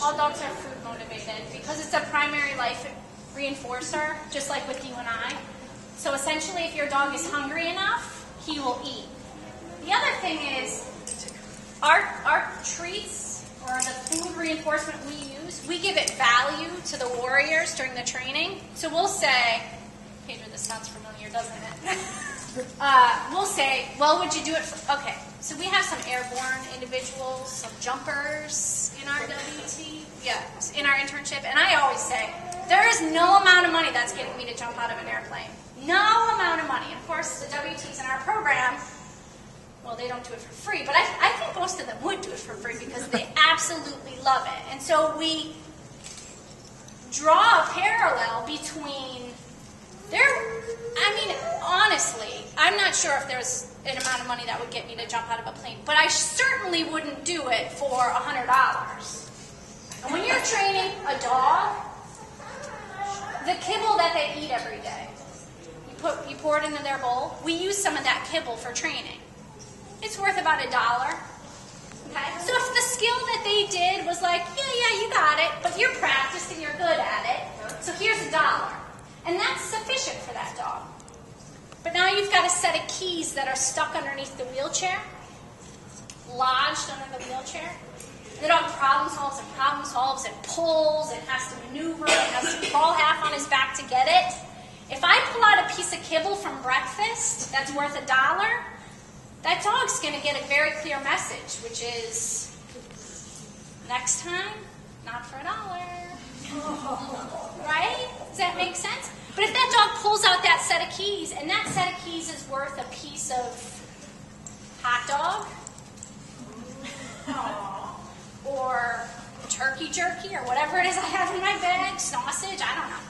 All dogs are food motivated because it's a primary life reinforcer, just like with you and I. So essentially, if your dog is hungry enough, he will eat. The other thing is, our treats or the food reinforcement we use, we give it value to the warriors during the training. So we'll say, Pedro, this sounds familiar, doesn't it? We'll say, well, would you do it for, okay, so we have some airborne individuals, some jumpers in our WT, in our internship, and I always say, there is no amount of money that's getting me to jump out of an airplane. No amount of money. And of course, the WTs in our program, well, they don't do it for free, but I think most of them would do it for free because they absolutely love it. And so we draw a parallel between honestly, I'm not sure if there's an amount of money that would get me to jump out of a plane, but I certainly wouldn't do it for $100. And when you're training a dog, the kibble that they eat every day, you pour it into their bowl. We use some of that kibble for training. It's worth about $1. Okay? So if the skill that they did was like, yeah, you got it, but you're practiced and you're good at it, so here's $1. And that's sufficient for that dog. But now you've got a set of keys that are stuck underneath the wheelchair, lodged under the wheelchair. The dog problem solves, it pulls, it has to maneuver, it has to crawl half on his back to get it. If I pull out a piece of kibble from breakfast that's worth $1, that dog's going to get a very clear message, which is, next time, not for $1. Right? Does that make sense? But if that dog pulls out that set of keys, and that set of keys is worth a piece of hot dog, or turkey jerky, or whatever it is I have in my bag, sausage, I don't know.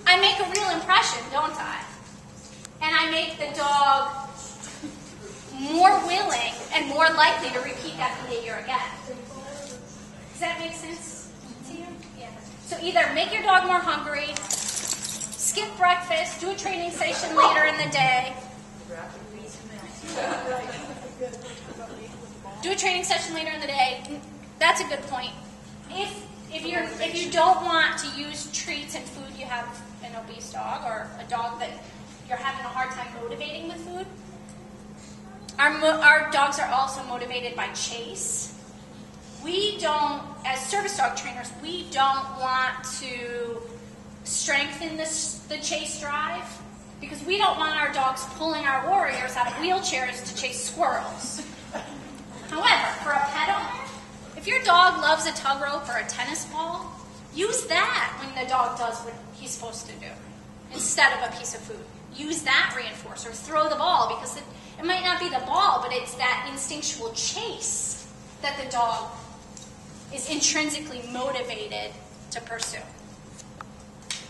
I make a real impression, don't I? And I make the dog more willing and more likely to repeat that behavior again. Does that make sense to you? Yeah. So either make your dog more hungry, skip breakfast, do a training session later in the day. Do a training session later in the day. That's a good point. If you don't want to use treats and food, you have an obese dog or a dog that you're having a hard time motivating with food. Our dogs are also motivated by chase. We don't, as service dog trainers, we don't want to strengthen the chase drive because we don't want our dogs pulling our warriors out of wheelchairs to chase squirrels. However, for a pet owner, if your dog loves a tug rope or a tennis ball, use that when the dog does what he's supposed to do instead of a piece of food. Use that reinforcer. Throw the ball because it might not be the ball, but it's that instinctual chase that the dog is intrinsically motivated to pursue.